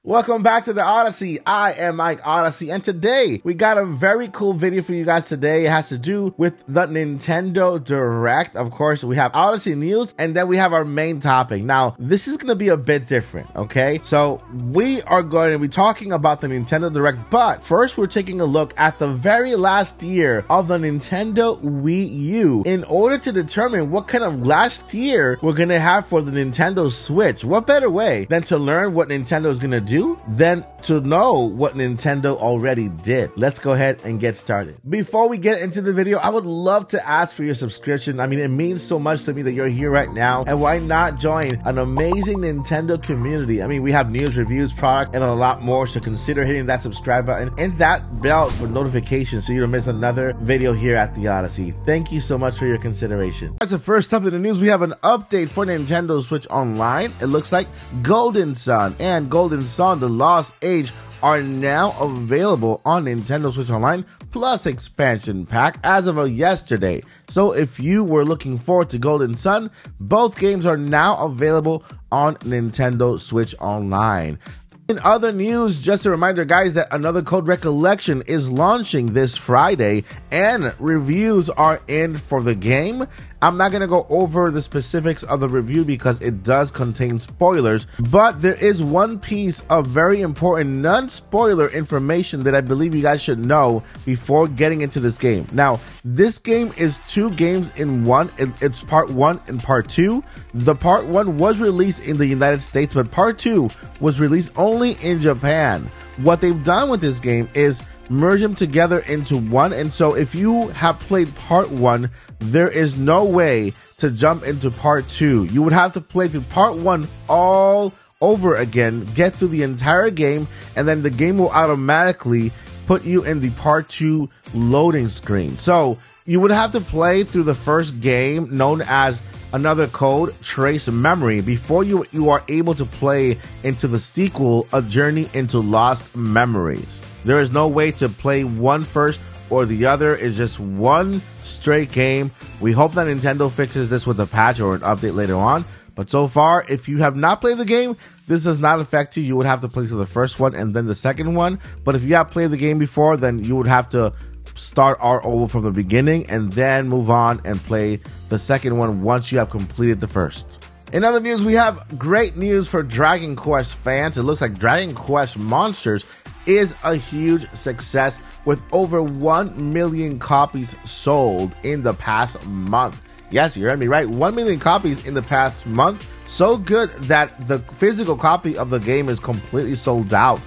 Welcome back to the Odyssey. I am Mike Odyssey, and today we got a very cool video for you guys today. It has to do with the Nintendo Direct. Of course, we have Odyssey news, and then we have our main topic. Now, this is going to be a bit different, okay? So, we are going to be talking about the Nintendo Direct, but first we're taking a look at the very last year of the Nintendo Wii U in order to determine what kind of last year we're going to have for the Nintendo Switch. What better way than to learn what Nintendo is going to do than to know what Nintendo already did. Let's go ahead and get started. Before we get into the video, I would love to ask for your subscription. I mean, it means so much to me that you're here right now, and why not join an amazing Nintendo community? I mean, we have news, reviews, product, and a lot more, so consider hitting that subscribe button and that bell for notifications so you don't miss another video here at the Odyssey. Thank you so much for your consideration. As the first up in the news, we have an update for Nintendo Switch Online. It looks like Golden Sun and Golden Sun The Lost Age are now available on Nintendo Switch Online plus expansion pack as of yesterday. So if you were looking forward to Golden Sun, both games are now available on Nintendo Switch Online. In other news, just a reminder, guys, that another Code Recollection is launching this Friday and reviews are in for the game. I'm not going to go over the specifics of the review because it does contain spoilers, but there is one piece of very important non-spoiler information that I believe you guys should know before getting into this game. Now, this game is two games in one. It's part one and part two. The part one was released in the United States, but part two was released only in Japan. What they've done with this game is merge them together into one, and so if you have played part one, there is no way to jump into part two. You would have to play through part one all over again, get through the entire game, and then the game will automatically put you in the part two loading screen. So you would have to play through the first game, known as Another Code Trace Memory, before you are able to play into the sequel, A Journey into Lost Memories. There is no way to play one first or the other. Is just one straight game. We hope that Nintendo fixes this with a patch or an update later on. But so far, if you have not played the game, this does not affect you. You would have to play through the first one and then the second one. But if you have played the game before, then you would have to start all over from the beginning and then move on and play the second one once you have completed the first. In other news, we have great news for Dragon Quest fans. It looks like Dragon Quest Monsters is a huge success with over 1 million copies sold in the past month. Yes, you heard me right. 1 million copies in the past month. So good that the physical copy of the game is completely sold out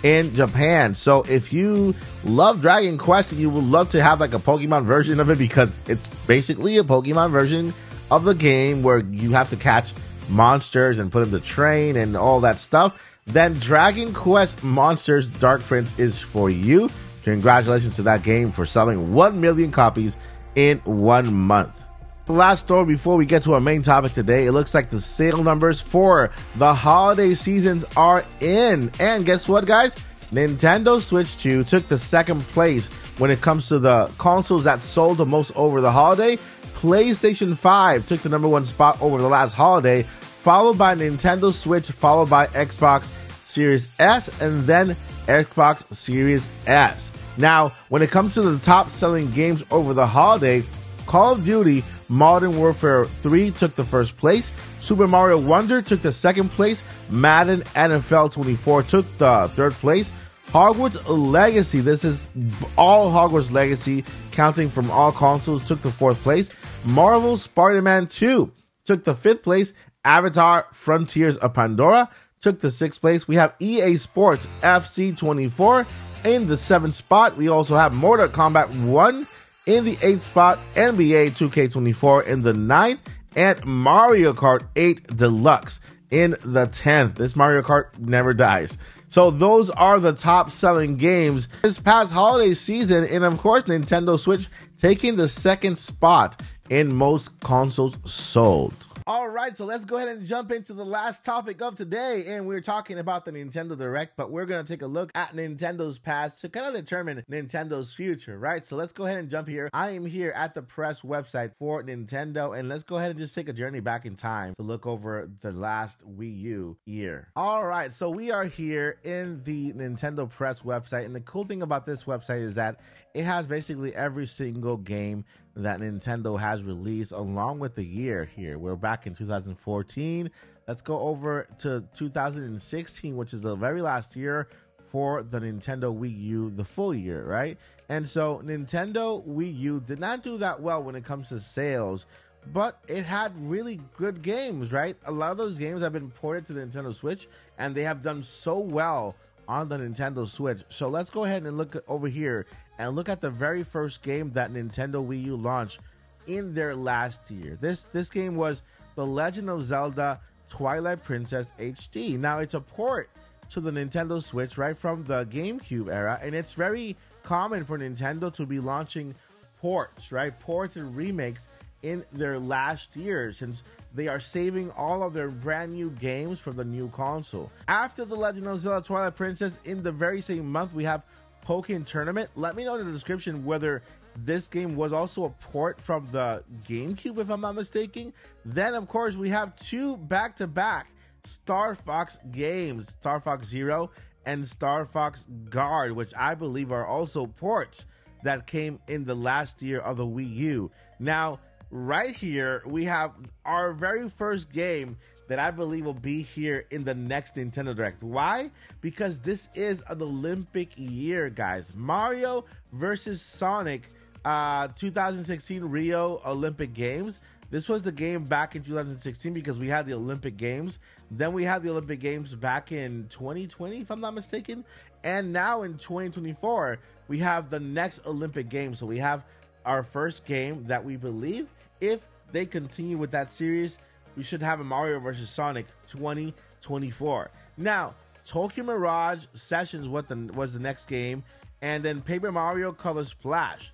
in Japan. So if you love Dragon Quest and you would love to have like a Pokemon version of it, because it's basically a Pokemon version of the game where you have to catch monsters and put them to train and all that stuff, then Dragon Quest Monsters Dark Prince is for you. Congratulations to that game for selling 1 million copies in 1 month. The last story before we get to our main topic today, it looks like the sale numbers for the holiday seasons are in. And guess what, guys? Nintendo Switch 2 took the second place when it comes to the consoles that sold the most over the holiday. PlayStation 5 took the #1 spot over the last holiday, followed by Nintendo Switch, followed by Xbox Series S, and then Xbox Series S. Now, when it comes to the top selling games over the holiday, Call of Duty Modern Warfare 3 took the first place, Super Mario Wonder took the second place, Madden NFL 24 took the third place, Hogwarts Legacy, this is all Hogwarts Legacy, counting from all consoles, took the fourth place, Marvel Spider-Man 2 took the fifth place, Avatar Frontiers of Pandora took the sixth place. We have EA Sports FC 24 in the seventh spot. We also have Mortal Kombat 1 in the 8th spot, NBA 2K24 in the 9th, and Mario Kart 8 Deluxe in the 10th. This Mario Kart never dies. So those are the top selling games this past holiday season, and of course Nintendo Switch taking the second spot in most consoles sold. All right, so let's go ahead and jump into the last topic of today. And we're talking about the Nintendo Direct, but we're going to take a look at Nintendo's past to kind of determine Nintendo's future, right? So let's go ahead and jump here. I am here at the press website for Nintendo, and let's go ahead and just take a journey back in time to look over the last Wii U year. All right, so we are here in the Nintendo press website, and the cool thing about this website is that it has basically every single game that Nintendo has released along with the year here. We're back in 2014. Let's go over to 2016, which is the very last year for the Nintendo Wii U, the full year, right? And so Nintendo Wii U did not do that well when it comes to sales, but it had really good games, right? A lot of those games have been ported to the Nintendo Switch, and they have done so well on the Nintendo Switch. So let's go ahead and look over here and look at the very first game that Nintendo Wii U launched in their last year. This game was The Legend of Zelda Twilight Princess HD. Now, it's a port to the Nintendo Switch right from the GameCube era, and it's very common for Nintendo to be launching ports, right? Ports and remakes in their last year, since they are saving all of their brand new games for the new console. After The Legend of Zelda Twilight Princess, in the very same month, we have Pokken Tournament. Let me know in the description whether this game was also a port from the GameCube, if I'm not mistaken. Then, of course, we have two back-to-back Star Fox games, Star Fox Zero and Star Fox Guard, which I believe are also ports that came in the last year of the Wii U. Now, right here, we have our very first game that I believe will be here in the next Nintendo Direct. Why? Because this is an Olympic year, guys. Mario versus Sonic 2016 Rio Olympic Games. This was the game back in 2016 because we had the Olympic Games. Then we had the Olympic Games back in 2020, if I'm not mistaken. And now in 2024, we have the next Olympic Games. So we have our first game that we believe, if they continue with that series, we should have a Mario vs. Sonic 2024. Now, Tokyo Mirage Sessions was the next game, and then Paper Mario Color Splash.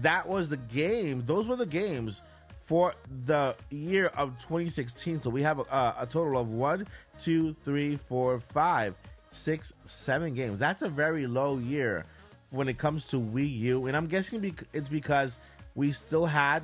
That was the game. Those were the games for the year of 2016. So we have a total of 1, 2, 3, 4, 5, 6, 7 games. That's a very low year when it comes to Wii U, and I'm guessing it's because we still had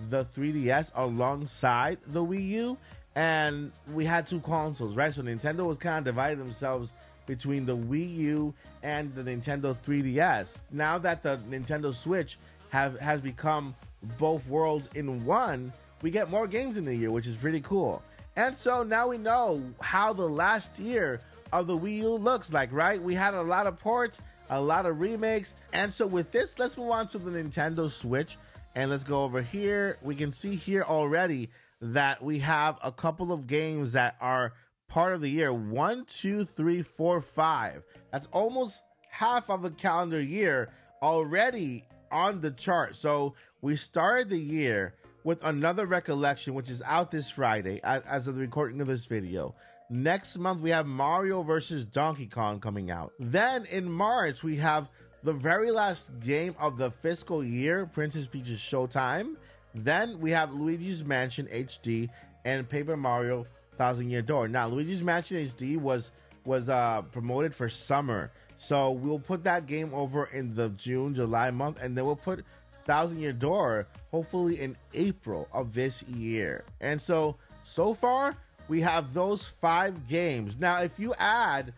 the 3DS alongside the Wii U, and we had two consoles, right? So Nintendo was kind of dividing themselves between the Wii U and the Nintendo 3DS. Now that the Nintendo Switch has become both worlds in one, we get more games in the year, which is pretty cool. And so now we know how the last year of the Wii U looks like, right? We had a lot of ports, a lot of remakes. And so with this, let's move on to the Nintendo Switch. And let's go over here. We can see here already that we have a couple of games that are part of the year. 1, 2, 3, 4, 5. That's almost half of the calendar year already on the chart. So we started the year with Another Recollection, which is out this Friday as of the recording of this video. Next month, we have Mario vs. Donkey Kong coming out. Then in March, we have the very last game of the fiscal year, Princess Peach's Showtime. Then we have Luigi's Mansion HD and Paper Mario Thousand Year Door. Now, Luigi's Mansion HD was promoted for summer. So we'll put that game over in the June, July month, and then we'll put Thousand Year Door hopefully in April of this year. And so far, we have those 5 games. Now, if you add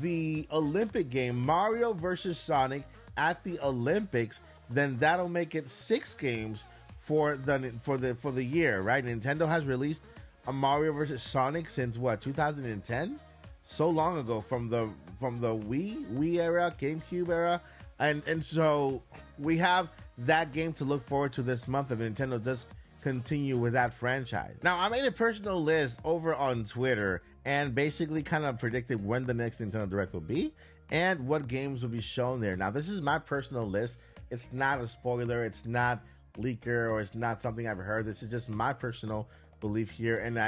the Olympic game, Mario vs. Sonic at the Olympics, then that'll make it 6 games for the year, right? Nintendo has released a Mario vs. Sonic since what, 2010? So long ago, from the Wii era, GameCube era, and so we have that game to look forward to this month if Nintendo does continue with that franchise. Now, I made a personal list over on Twitter and basically kind of predicted when the next Nintendo Direct will be and what games will be shown there. Now, this is my personal list. It's not a spoiler. It's not leaker, or it's not something I've heard. This is just my personal belief here. And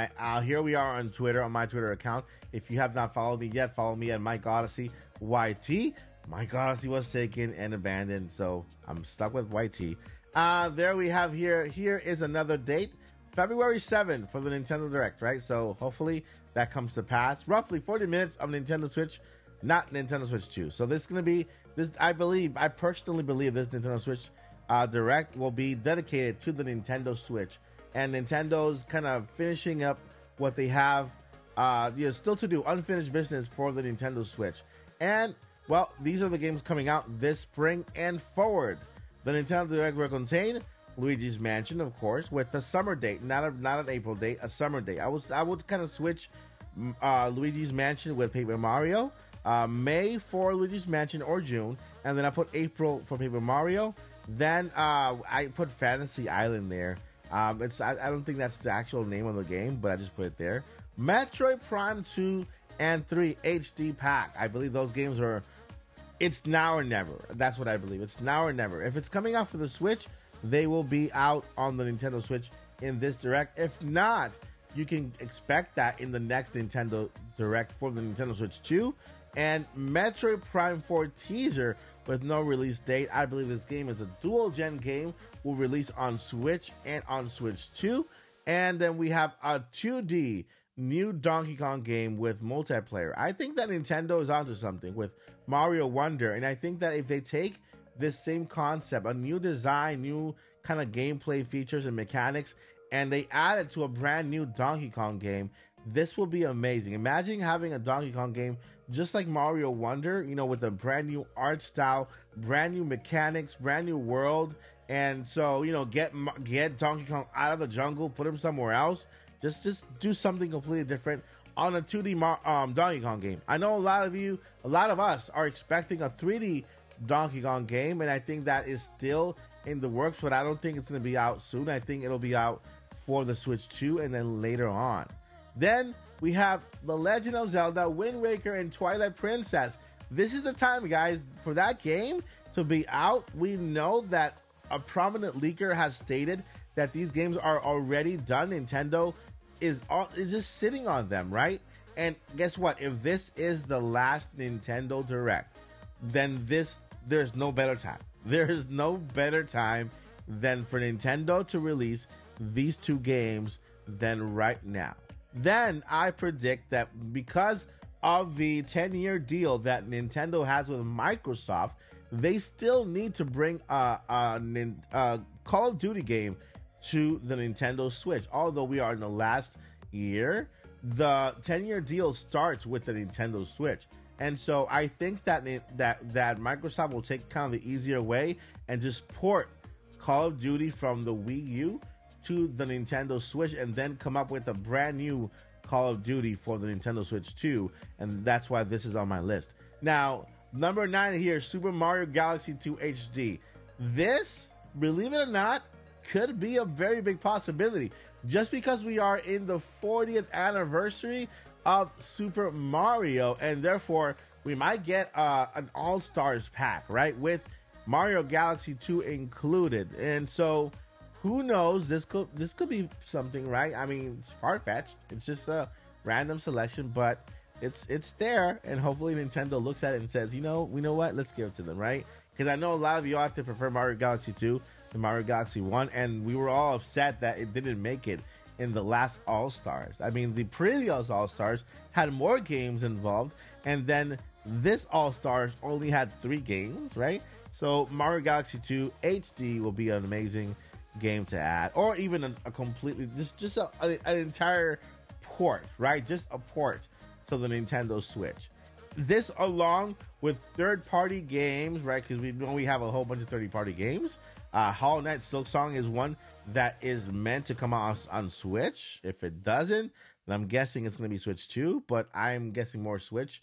here we are on Twitter, on my Twitter account. If you have not followed me yet, follow me at Mike Odyssey YT. Mike Odyssey was taken and abandoned, so I'm stuck with YT. There we have here is another date February 7th for the Nintendo Direct, right? So hopefully that comes to pass. Roughly 40 minutes of Nintendo Switch, not Nintendo Switch 2. So this is going to be, I personally believe this Nintendo Switch Direct will be dedicated to the Nintendo Switch. And Nintendo's kind of finishing up what they have still to do, unfinished business for the Nintendo Switch. And, well, these are the games coming out this spring and forward. The Nintendo Direct will contain Luigi's Mansion, of course, with the summer date, not an April date, a summer date. I would kind of switch Luigi's Mansion with Paper Mario, May for Luigi's Mansion or June, and then I put April for Paper Mario. Then I put Fantasy Island there. I don't think that's the actual name of the game, but I just put it there. Metroid Prime 2 and 3 HD Pack. I believe those games it's now or never. That's what I believe. It's now or never. If it's coming out for the Switch, they will be out on the Nintendo Switch in this Direct. If not, you can expect that in the next Nintendo Direct for the Nintendo Switch 2. And Metroid Prime 4 teaser with no release date. I believe this game is a dual-gen game. Will release on Switch and on Switch 2. And then we have a 2D new Donkey Kong game with multiplayer. I think that Nintendo is onto something with Mario Wonder. And I think that if they take this same concept, a new design, new kind of gameplay features and mechanics, and they add it to a brand new Donkey Kong game, this will be amazing. Imagine having a Donkey Kong game just like Mario Wonder, with a brand new art style, brand new mechanics, brand new world. And so, get Donkey Kong out of the jungle, put him somewhere else. Just do something completely different on a 2D Donkey Kong game. I know a lot of us are expecting a 3D Donkey Kong game, and I think that is still in the works, but I don't think it's going to be out soon. I think it'll be out for the Switch 2 and then later on. Then we have The Legend of Zelda, Wind Waker, and Twilight Princess. This is the time, guys, for that game to be out. We know that a prominent leaker has stated that these games are already done. Nintendo is just sitting on them, right? And guess what? If this is the last Nintendo Direct, then there's no better time. There is no better time than for Nintendo to release these two games than right now. Then I predict that because of the 10-year deal that Nintendo has with Microsoft, they still need to bring a Call of Duty game to the Nintendo Switch. Although we are in the last year, the 10-year deal starts with the Nintendo Switch. And so I think that Microsoft will take kind of the easier way and just port Call of Duty from the Wii U to the Nintendo Switch and then come up with a brand new Call of Duty for the Nintendo Switch 2. And that's why this is on my list. Now, number 9 here, Super Mario Galaxy 2 HD. This, believe it or not, could be a very big possibility. Just because we are in the 40th anniversary of Super Mario, and therefore we might get an All-Stars pack, right? With Mario Galaxy 2 included. And so who knows, this could be something, right? I mean, it's far-fetched. It's just a random selection, but it's there, and hopefully Nintendo looks at it and says, we know what? Let's give it to them, right? Because I know a lot of you out there prefer Mario Galaxy 2 to Mario Galaxy 1, and we were all upset that it didn't make it in the last All-Stars. I mean, the previous All-Stars had more games involved, and then this All-Stars only had 3 games, right? So Mario Galaxy 2 HD will be an amazing game to add, or even a completely just an entire port, right? Just a port to the Nintendo Switch. This, along with third-party games, right? Because we know we have a whole bunch of third-party games. Hollow Knight Silksong is one that is meant to come out on Switch. If it doesn't, then I'm guessing it's going to be Switch 2, but I'm guessing more Switch.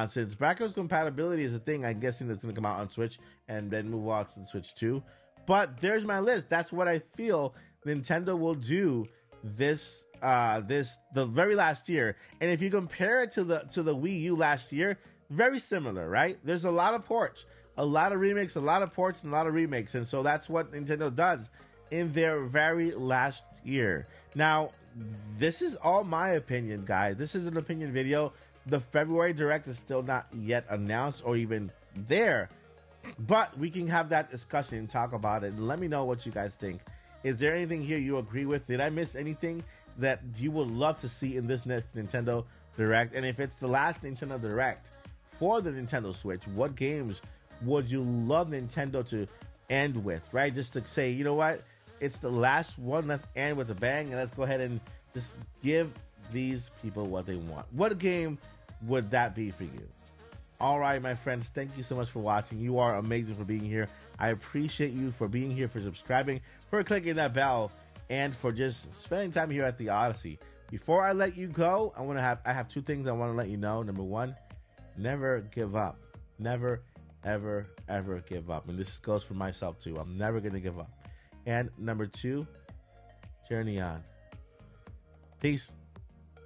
Since backwards compatibility is a thing, I'm guessing that's going to come out on Switch and then move on to the Switch 2. But there's my list. That's what I feel Nintendo will do the very last year. And if you compare it to the Wii U last year, very similar, right? There's a lot of ports, a lot of remakes, a lot of ports, and a lot of remakes. And so that's what Nintendo does in their very last year. Now, this is all my opinion, guys. This is an opinion video. The February Direct is still not yet announced or even there, but we can have that discussion and talk about it. And let me know what you guys think Is there anything here you agree with? Did I miss anything that you would love to see in this next Nintendo Direct? And if it's the last Nintendo Direct for the Nintendo Switch, what games would you love Nintendo to end with, right? Just to say, you know what? It's the last one. Let's end with a bang, and let's go ahead and just give these people what they want. What game would that be for you? All right, my friends, thank you so much for watching. You are amazing for being here. I appreciate you for being here, for subscribing, for clicking that bell, and for just spending time here at the Odyssey. Before I let you go, I have two things I want to let you know. Number one, never give up. Never, ever, ever give up. And this goes for myself too. I'm never going to give up. And number two, journey on. Peace.